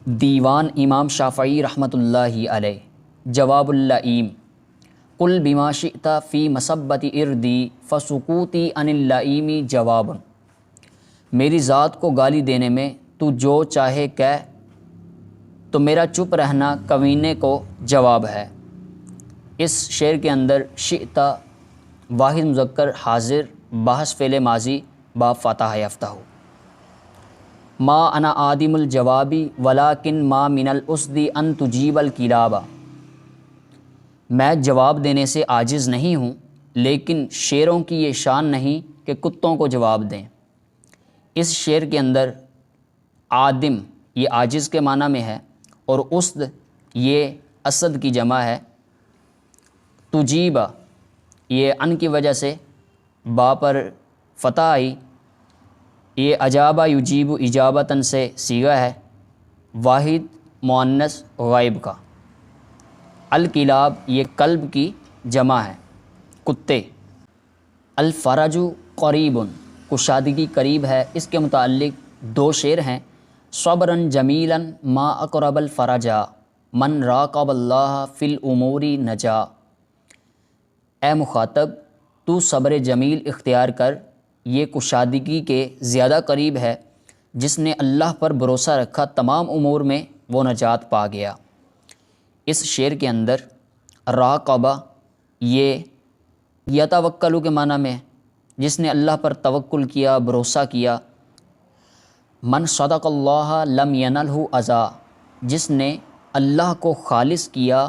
دیوان امام شافعی رحمۃ اللہ علیہ جواب اللئیم قل بما شئت فی مسبت اردی فسکوتی عن اللئیم جواب، میری ذات کو گالی دینے میں تو جو چاہے کہہ، تو میرا چپ رہنا کمینے کو جواب ہے۔ اس شعر کے اندر شئت واحد مذکر حاضر بحث فعل ماضی باب فاتحہ یافتہ ہو۔ ما انا آدم الجوابی ولیکن ما من الاسد ان تجیب الکلاب، میں جواب دینے سے عاجز نہیں ہوں، لیکن شیروں کی یہ شان نہیں کہ کتوں کو جواب دیں۔ اس شعر کے اندر آدم یہ عاجز کے معنی میں ہے، اور اسد یہ اسد کی جمع ہے۔ تجیب یہ ان کی وجہ سے با پر فتح آئی، یہ اجابہ یجیب اجابتاً سے صیغہ ہے واحد مؤنث غائب کا۔ الکلاب یہ کلب کی جمع ہے، کتے۔ الفرج قریب کشادگی قریب ہے، اس کے متعلق دو شعر ہیں۔ صبراً جمیلاً ما اقرب الفرجا من راقب اللہ فی الامور نجا، اے مخاطب تو صبر جمیل اختیار کر، یہ کشادگی کے زیادہ قریب ہے، جس نے اللہ پر بھروسہ رکھا تمام امور میں وہ نجات پا گیا۔ اس شعر کے اندر راقبہ یہ یتوکلو کے معنی میں، جس نے اللہ پر توکل کیا، بھروسہ کیا۔ من صدق اللہ لم ینلہ اذی، جس نے اللہ کو خالص کیا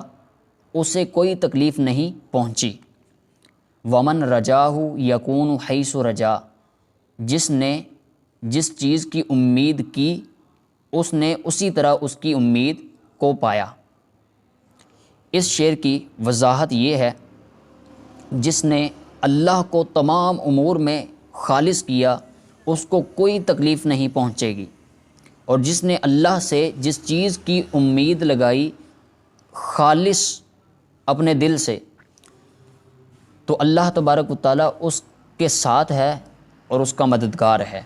اسے کوئی تکلیف نہیں پہنچی۔ ومن رجاہ یکون حیث رجا، جس نے جس چیز کی امید کی اس نے اسی طرح اس کی امید کو پایا۔ اس شعر کی وضاحت یہ ہے، جس نے اللہ کو تمام امور میں خالص کیا اس کو کوئی تکلیف نہیں پہنچے گی، اور جس نے اللہ سے جس چیز کی امید لگائی خالص اپنے دل سے، تو اللہ تبارک و تعالیٰ اس کے ساتھ ہے اور اس کا مددگار ہے۔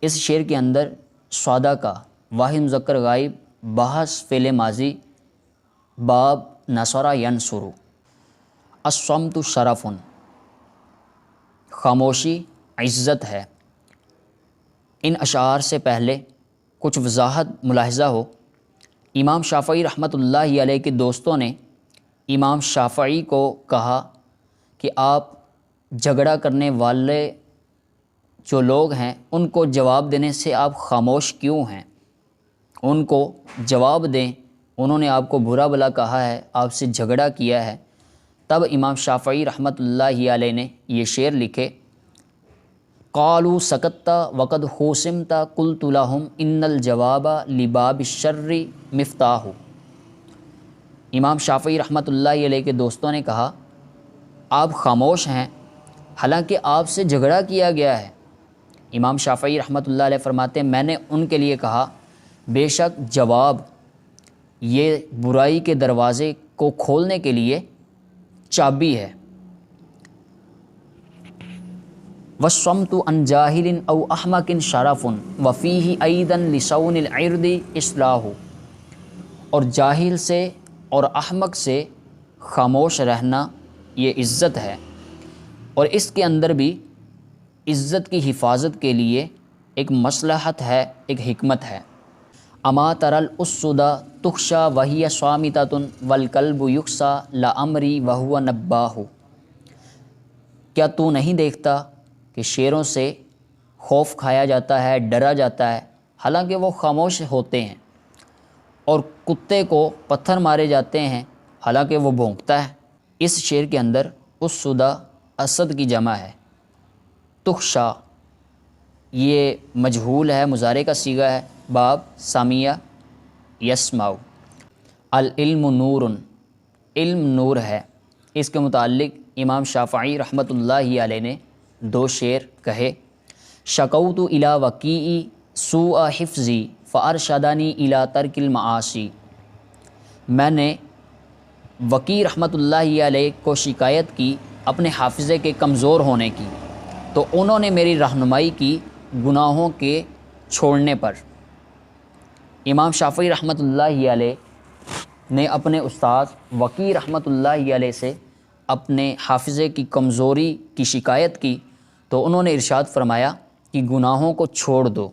اس شعر کے اندر سودا کا واحد مذکر غائب بحث فعل ماضی باب نصر ینصر۔ الصمت شرف، خاموشی عزت ہے۔ ان اشعار سے پہلے کچھ وضاحت ملاحظہ ہو۔ امام شافعی رحمۃ اللہ علیہ کے دوستوں نے امام شافعی کو کہا کہ آپ جھگڑا کرنے والے جو لوگ ہیں ان کو جواب دینے سے آپ خاموش کیوں ہیں، ان کو جواب دیں، انہوں نے آپ کو برا بھلا کہا ہے، آپ سے جھگڑا کیا ہے۔ تب امام شافعی رحمۃ اللہ علیہ نے یہ شعر لکھے، قالوا سکت وقد خوسمت قلت لهم ان الجواب لباب الشر مفتاح۔ امام شافعی رحمۃ اللہ علیہ کے دوستوں نے کہا آپ خاموش ہیں حالانکہ آپ سے جھگڑا کیا گیا ہے۔ امام شافعی رحمۃ اللہ علیہ فرماتے ہیں میں نے ان کے لیے کہا بے شک جواب یہ برائی کے دروازے کو کھولنے کے لیے چابی ہے۔ والصمت عن جاہل او احمق شرف وفیہ ایضا لصون العرض اصلاح، اور جاہل سے اور احمق سے خاموش رہنا یہ عزت ہے، اور اس کے اندر بھی عزت کی حفاظت کے لیے ایک مصلحت ہے، ایک حکمت ہے۔ اما تری الاسد تخشی وہی صامتۃ والکلب یخشی لعمری وہو نباہ، کیا تو نہیں دیکھتا کہ شیروں سے خوف کھایا جاتا ہے، ڈرا جاتا ہے، حالانکہ وہ خاموش ہوتے ہیں، اور کتے کو پتھر مارے جاتے ہیں حالانکہ وہ بھونکتا ہے۔ اس شعر کے اندر اسد اسد کی جمع ہے، تخشی یہ مجہول ہے، مضارع کا صیغہ ہے، باب سمیع یسمع۔ العلم نور، علم نور ہے۔ اس کے متعلق امام شافعی رحمۃ اللہ علیہ نے دو شعر کہے، شکوت الی وکیع سوء حفظی فارشدنی الی ترک المعاصی، میں نے وکیع رحمۃ اللہ علیہ کو شکایت کی اپنے حافظے کے کمزور ہونے کی، تو انہوں نے میری رہنمائی کی گناہوں کے چھوڑنے پر۔ امام شافعی رحمۃ اللہ علیہ نے اپنے استاد وقی رحمۃ اللہ علیہ سے اپنے حافظے کی کمزوری کی شکایت کی تو انہوں نے ارشاد فرمایا کہ گناہوں کو چھوڑ دو۔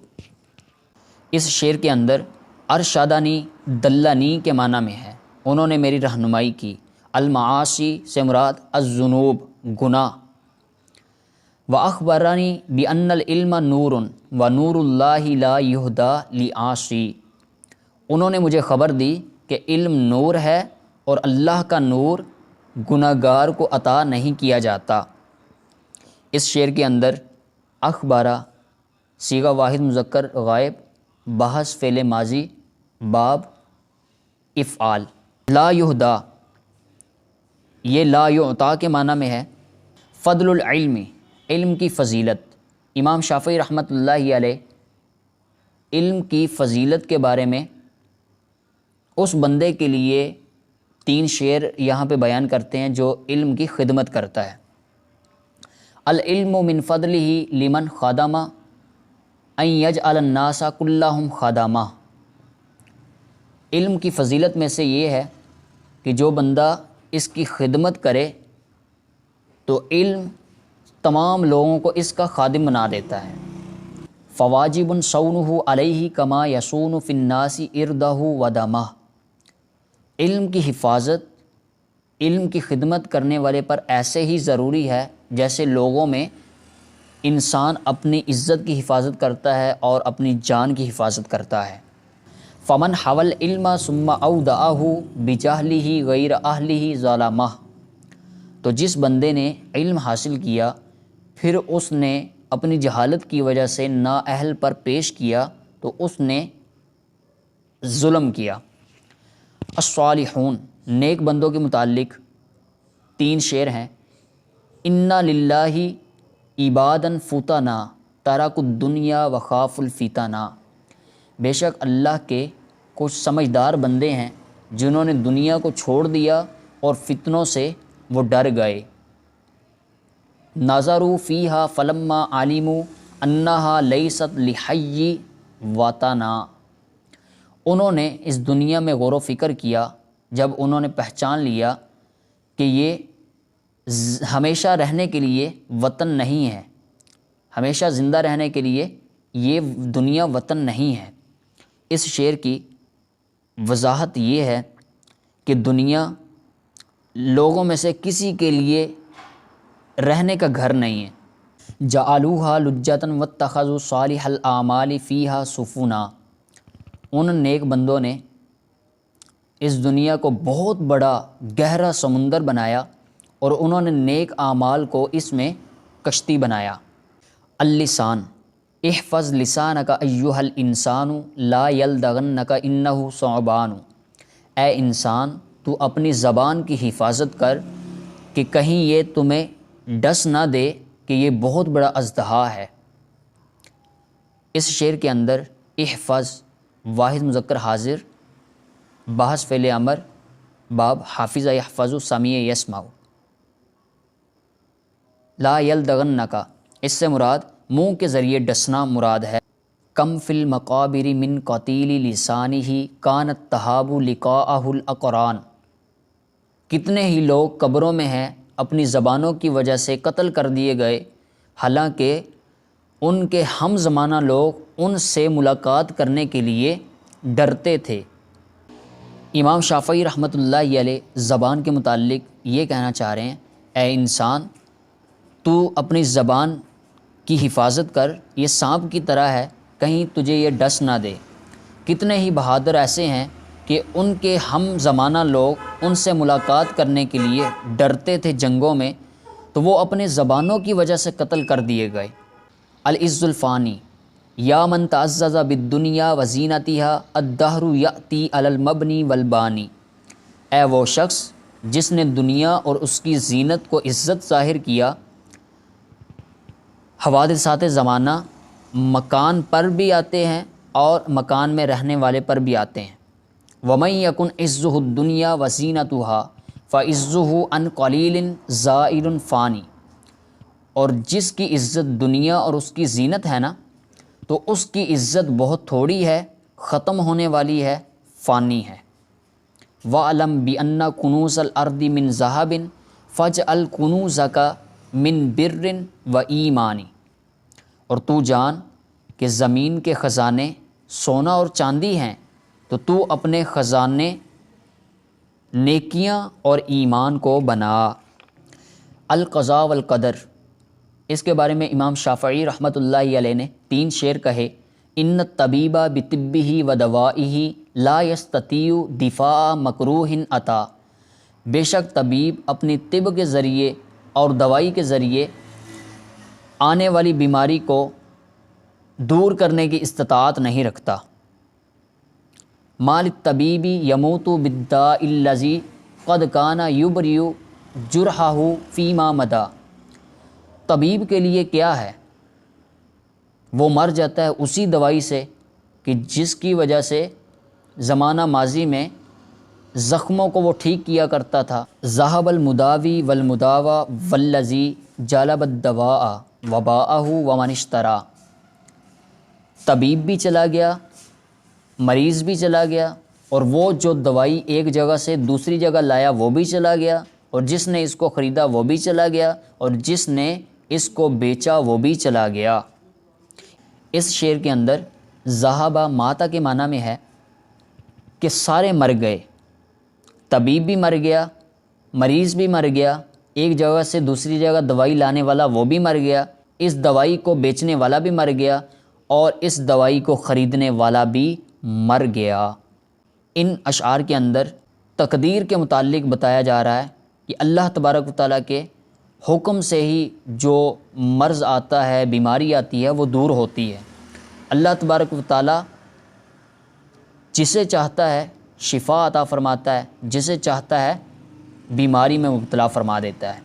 اس شعر کے اندر ارشادانی دلانی کے معنی میں ہے، انہوں نے میری رہنمائی کی۔ المعاصی سے مراد الذنوب گناہ۔ وَأَخْبَرَنِي بِأَنَّ الْعِلْمَ نُورٌ وَنُورُ اللَّهِ لَا يُهْدَى لِعَاصِي، انہوں نے مجھے خبر دی کہ علم نور ہے اور اللہ کا نور گناہگار کو عطا نہیں کیا جاتا۔ اس شعر کے اندر اخبارہ صیغہ واحد مذکر غائب، بحث فعل ماضی، باب افعال۔ لا یہدا یہ لا یعطا کے معنی میں ہے۔ فضل العلم علم کی فضیلت۔ امام شافعی رحمۃ اللہ علیہ علم کی فضیلت کے بارے میں اس بندے کے لیے 3 شعر یہاں پہ بیان کرتے ہیں جو علم کی خدمت کرتا ہے۔ العلم من فضلہ لمن خدمہ ان یجعل الناس کلہم خدامہ، علم کی فضیلت میں سے یہ ہے کہ جو بندہ اس کی خدمت کرے تو علم تمام لوگوں کو اس کا خادم بنا دیتا ہے۔ فواجب صونہ علیہ کما یصون فی الناس ارضہ و دمہ، علم کی حفاظت علم کی خدمت کرنے والے پر ایسے ہی ضروری ہے جیسے لوگوں میں انسان اپنی عزت کی حفاظت کرتا ہے اور اپنی جان کی حفاظت کرتا ہے۔ فمن حول علم ثم اودعہ بجہلہ غیر اہلہ ظلمہ، تو جس بندے نے علم حاصل کیا پھر اس نے اپنی جہالت کی وجہ سے نااہل پر پیش کیا تو اس نے ظلم کیا۔ الصالحون نیک بندوں کے متعلق 3 شعر ہیں۔ انا للہ عبادا فتنا ترکوا الدنیا وخافوا الفتنہ، بے شک اللہ کے کچھ سمجھدار بندے ہیں جنہوں نے دنیا کو چھوڑ دیا اور فتنوں سے وہ ڈر گئے۔ نظروا فیہا فلما علموا انہا لیست لحی وطنا، انہوں نے اس دنیا میں غور و فکر کیا جب انہوں نے پہچان لیا کہ یہ ہمیشہ رہنے کے لیے وطن نہیں ہے، ہمیشہ زندہ رہنے کے لیے یہ دنیا وطن نہیں ہے۔ اس شعر کی وضاحت یہ ہے کہ دنیا لوگوں میں سے کسی کے لیے رہنے کا گھر نہیں ہے۔ جعلوہا لجۃ واتخذوا صالح الاعمال فیہا سفنا، ان نیک بندوں نے اس دنیا کو بہت بڑا گہرا سمندر بنایا اور انہوں نے نیک اعمال کو اس میں کشتی بنایا۔ اللسان احفظ لسانک ایھا الانسان لا یلدغنک انہ ثعبان، اے انسان تو اپنی زبان کی حفاظت کر کہ کہیں یہ تمہیں ڈس نہ دے کہ یہ بہت بڑا اژدہا ہے۔ اس شعر کے اندر احفظ واحد مذکر حاضر، بحث فعل امر، باب حافظ یحفظ سمیع یسمع۔ لا یلدغنک اس سے مراد منہ کے ذریعے ڈسنا مراد ہے۔ کم فی المقابر من قتیل لسانہ کانت تہاب لقاءہ الاقران، کتنے ہی لوگ قبروں میں ہیں اپنی زبانوں کی وجہ سے قتل کر دیے گئے، حالانکہ ان کے ہم زمانہ لوگ ان سے ملاقات کرنے کے لیے ڈرتے تھے۔ امام شافعی رحمۃ اللہ علیہ زبان کے متعلق یہ کہنا چاہ رہے ہیں، اے انسان تو اپنی زبان کی حفاظت کر، یہ سانپ کی طرح ہے، کہیں تجھے یہ ڈس نہ دے۔ کتنے ہی بہادر ایسے ہیں کہ ان کے ہم زمانہ لوگ ان سے ملاقات کرنے کے لیے ڈرتے تھے جنگوں میں، تو وہ اپنے زبانوں کی وجہ سے قتل کر دیے گئے۔ العز الفانی یا من تعزز بالدنیا وزینتہا الدہر یأتی علی المبنی والبانی، اے وہ شخص جس نے دنیا اور اس کی زینت کو عزت ظاہر کیا، حوادثات زمانہ مکان پر بھی آتے ہیں اور مکان میں رہنے والے پر بھی آتے ہیں۔ وَمَن يَكُنْ عِزُّهُ الدُّنْيَا وَزِينَتُهَا فَعِزُّهُ عَنْ قَلِيلٍ زَائِلٌ فَانٍ، اور جس کی عزت دنیا اور اس کی زینت ہے نا تو اس کی عزت بہت تھوڑی ہے، ختم ہونے والی ہے، فانی ہے۔ وَعْلَمْ بِأَنَّ كُنُوزَ الْأَرْضِ مِنْ ذَهَبٍ فَاجْعَلْ كُنُوزَكَ مِنْ بِرٍّ وَإِیمَانٍ، اور تو جان کہ زمین کے خزانے سونا اور چاندی ہیں، تو تو اپنے خزانے نیکیاں اور ایمان کو بنا۔ القضاء والقدر، اس کے بارے میں امام شافعی رحمۃ اللہ علیہ نے 3 شعر کہے۔ ان الطبیب بطبہ ودوائہ لا یستطیع دفاع مکروہ عطا، بے شک طبیب اپنی طب کے ذریعے اور دوائی کے ذریعے آنے والی بیماری کو دور کرنے کی استطاعت نہیں رکھتا۔ مال الطبیب یموت بالداء الذی قد کان یبرئ جرحہ فیما مدا، طبیب کے لیے کیا ہے، وہ مر جاتا ہے اسی دوائی سے کہ جس کی وجہ سے زمانہ ماضی میں زخموں کو وہ ٹھیک کیا کرتا تھا۔ ذہب المداوی والمداوی والذی جلب الدواء وباءہ ومن اشترى، طبیب بھی چلا گیا، مریض بھی چلا گیا، اور وہ جو دوائی ایک جگہ سے دوسری جگہ لایا وہ بھی چلا گیا، اور جس نے اس کو خریدا وہ بھی چلا گیا، اور جس نے اس کو بیچا وہ بھی چلا گیا۔ اس شعر کے اندر ذہبہ ماتا کے معنی میں ہے کہ سارے مر گئے، طبیب بھی مر گیا، مریض بھی مر گیا، ایک جگہ سے دوسری جگہ دوائی لانے والا وہ بھی مر گیا، اس دوائی کو بیچنے والا بھی مر گیا، اور اس دوائی کو خریدنے والا بھی مر گیا۔ ان اشعار کے اندر تقدیر کے متعلق بتایا جا رہا ہے کہ اللہ تبارک و تعالیٰ کے حکم سے ہی جو مرض آتا ہے، بیماری آتی ہے، وہ دور ہوتی ہے۔ اللہ تبارک و تعالیٰ جسے چاہتا ہے شفا عطا فرماتا ہے، جسے چاہتا ہے بیماری میں مبتلا فرما دیتا ہے۔